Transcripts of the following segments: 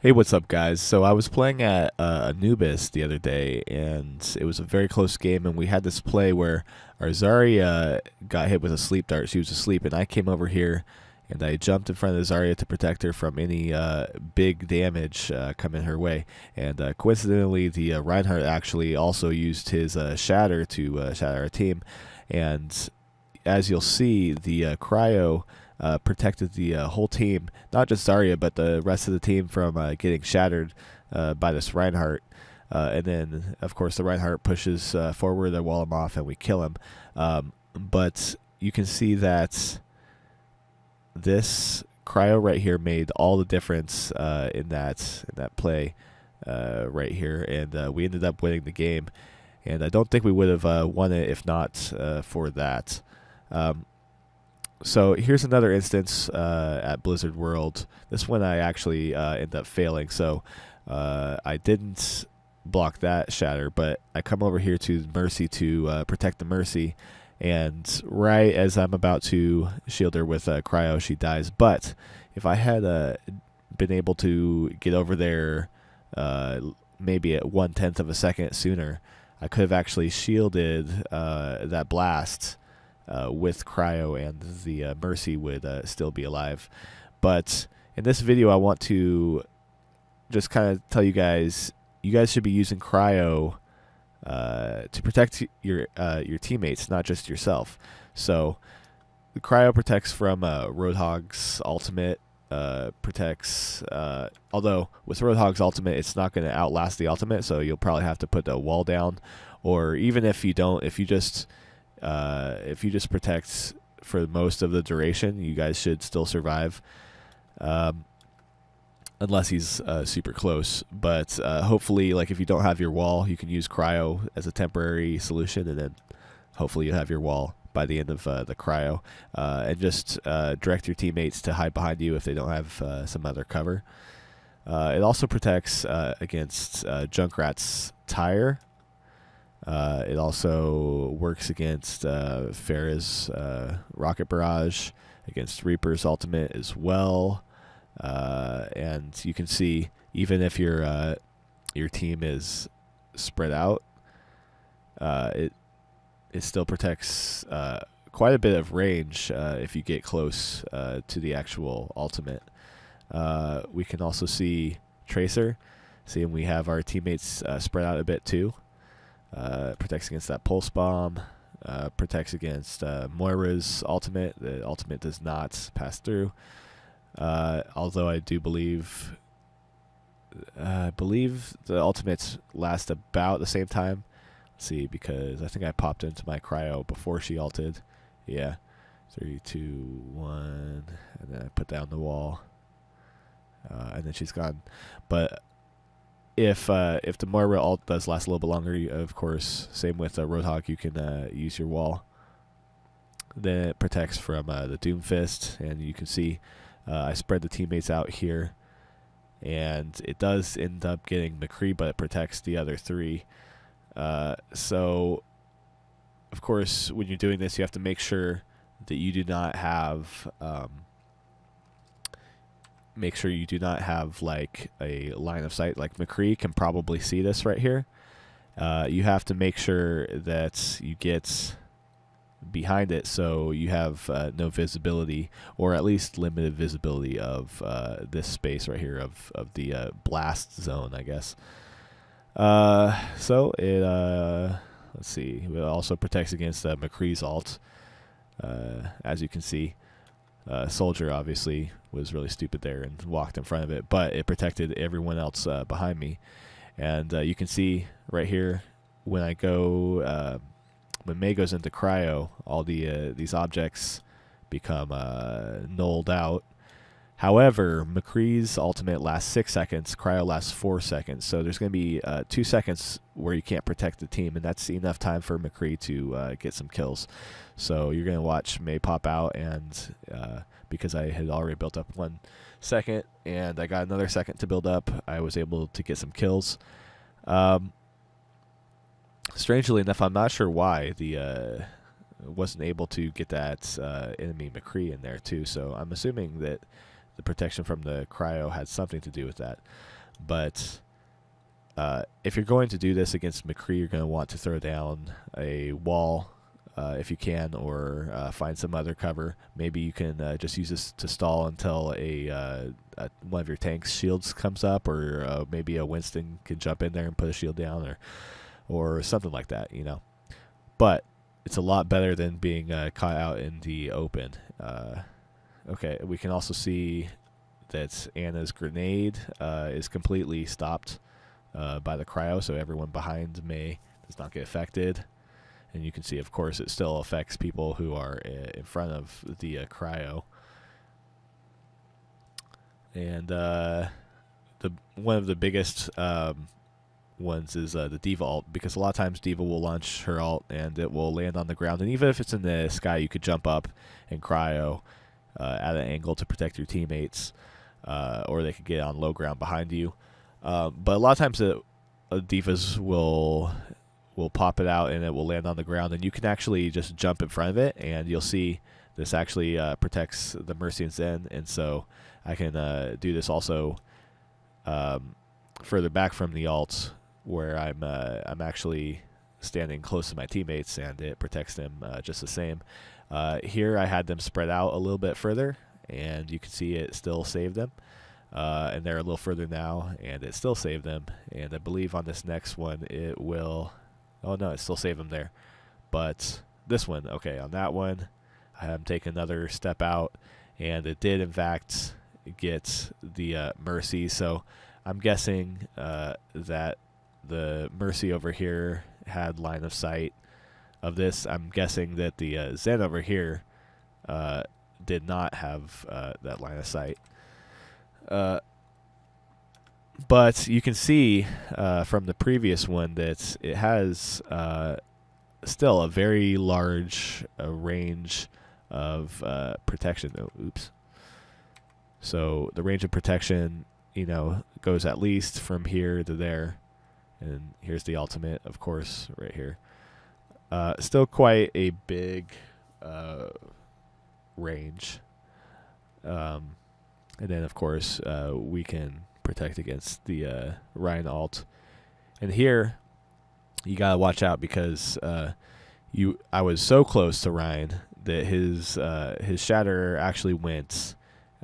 Hey, what's up, guys? So I was playing at Anubis the other day, and it was a very close game. And we had this play where our Zarya got hit with a sleep dart. She was asleep, and I came over here and I jumped in front of the Zarya to protect her from any big damage coming her way. And coincidentally, the Reinhardt actually also used his shatter to shatter our team. And as you'll see, the Cryo protected the whole team, not just Zarya, but the rest of the team from getting shattered by this Reinhardt. And then, of course, the Reinhardt pushes forward, they wall him off, and we kill him. But you can see that this Cryo right here made all the difference in that play right here, and we ended up winning the game. And I don't think we would have won it if not for that. Um, so here's another instance at Blizzard World. This one I actually ended up failing. So I didn't block that shatter, but I come over here to Mercy to protect the Mercy. And right as I'm about to shield her with Cryo, she dies. But if I had been able to get over there uh, maybe at 1/10 of a second sooner, I could have actually shielded that blast with Cryo, and the Mercy would still be alive. But in this video, I want to just kind of tell you guys should be using Cryo to protect your teammates, not just yourself. So the Cryo protects from Roadhog's ultimate. Protects. Although with Roadhog's ultimate, it's not going to outlast the ultimate, so you'll probably have to put the wall down. Or even if you don't, if you just protect for most of the duration, you guys should still survive. Um, unless he's super close. But hopefully, like if you don't have your wall, you can use Cryo as a temporary solution, and then hopefully you have your wall by the end of the Cryo, and just direct your teammates to hide behind you if they don't have some other cover. It also protects against Junkrat's tire. It also works against Pharah's rocket barrage, against Reaper's ultimate as well. And you can see, even if your team is spread out, it still protects quite a bit of range if you get close to the actual ultimate. We can also see Tracer. See, we have our teammates spread out a bit too. Protects against that pulse bomb. Protects against Moira's ultimate. The ultimate does not pass through. Although I do believe the ultimates last about the same time. Let's see, because I think I popped into my Cryo before she ulted. Yeah, 3, 2, 1, and then I put down the wall, and then she's gone. But if the Moira ult does last a little bit longer, of course, same with Roadhog, you can use your wall. Then it protects from the Doomfist, and you can see I spread the teammates out here, and it does end up getting McCree, but it protects the other three. So, of course, when you're doing this, you have to make sure that you do not have like a line of sight. Like McCree can probably see this right here. You have to make sure that you get behind it, so you have no visibility, or at least limited visibility of this space right here of the blast zone, I guess. So it let's see. It also protects against McCree's ult, as you can see. Soldier obviously was really stupid there and walked in front of it, but it protected everyone else behind me. And you can see right here when I go. When Mei goes into Cryo, all these objects become nulled out. However, McCree's ultimate lasts 6 seconds, Cryo lasts 4 seconds, so there's going to be 2 seconds where you can't protect the team, and that's enough time for McCree to get some kills. So you're going to watch Mei pop out, and because I had already built up 1 second, and I got another second to build up, I was able to get some kills. Strangely enough, I'm not sure why the wasn't able to get that enemy McCree in there too. So I'm assuming that the protection from the cryo had something to do with that. But if you're going to do this against McCree, you're going to want to throw down a wall if you can, or find some other cover. Maybe you can just use this to stall until one of your tank's shields comes up, or maybe a Winston can jump in there and put a shield down, or something like that, you know. But it's a lot better than being caught out in the open. Okay, we can also see that Anna's grenade is completely stopped by the cryo, so everyone behind May does not get affected. And you can see, of course, it still affects people who are in front of the cryo. And one of the biggest ones is the Diva ult, because a lot of times Diva will launch her ult and it will land on the ground. And even if it's in the sky, you could jump up and cryo at an angle to protect your teammates, or they could get on low ground behind you. But a lot of times Divas will pop it out and it will land on the ground, and you can actually just jump in front of it, and you'll see this actually protects the Mercy and Zen. And so I can do this also further back from the ult, where I'm actually standing close to my teammates, and it protects them just the same. Here I had them spread out a little bit further, and you can see it still saved them. And they're a little further now, and it still saved them. And I believe on this next one it will... Oh no, it still saved them there. But this one, okay, on that one, I had them take another step out, and it did in fact get the Mercy. So I'm guessing that the Mercy over here had line of sight of this. I'm guessing that the Zen over here did not have that line of sight. But you can see from the previous one that it has still a very large range of protection. Oh, oops. So the range of protection, you know, goes at least from here to there. And here's the ultimate, of course, right here. Still quite a big range. And then, of course, we can protect against the Ryan ult. And here, you gotta watch out, because I was so close to Ryan that his shatter actually went.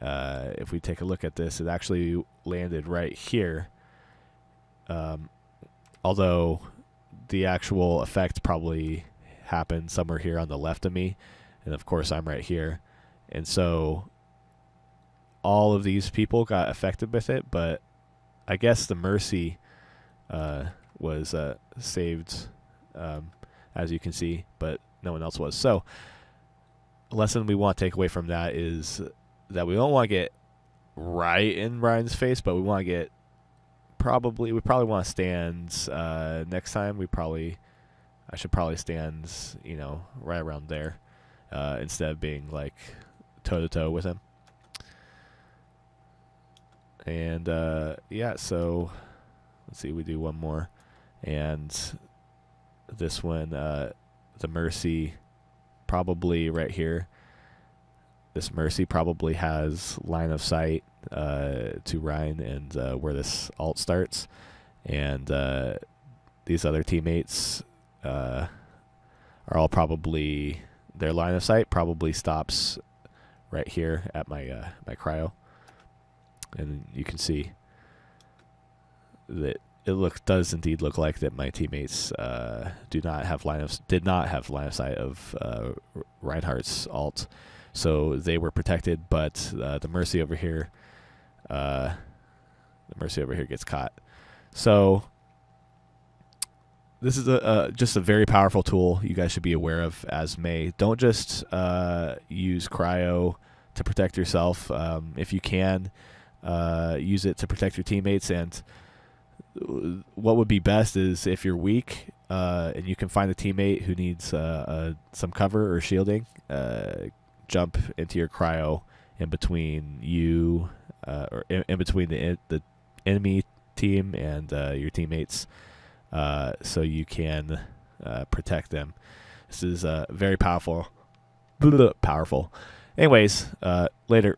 If we take a look at this, it actually landed right here. Although the actual effect probably happened somewhere here on the left of me, and of course I'm right here, and so all of these people got affected with it, but I guess the Mercy was saved, as you can see, but no one else was. So a lesson we want to take away from that is that we don't want to get right in Ryan's face, but we want to get we probably want to stand next time. I should probably stand, you know, right around there, instead of being like toe to toe with him. And yeah, so let's see, we do one more, and this one, the Mercy, probably right here. This Mercy probably has line of sight to Ryan and where this ult starts, and these other teammates are all probably, their line of sight probably stops right here at my my cryo. And you can see that it does indeed look like that my teammates did not have line of sight of Reinhardt's ult, so they were protected. But the Mercy over here, gets caught. So this is just a very powerful tool you guys should be aware of as May. Don't just use cryo to protect yourself. If you can, use it to protect your teammates. And what would be best is if you're weak and you can find a teammate who needs some cover or shielding, jump into your cryo in between you or in between the enemy team and your teammates, so you can protect them. This is very powerful. Anyways, later.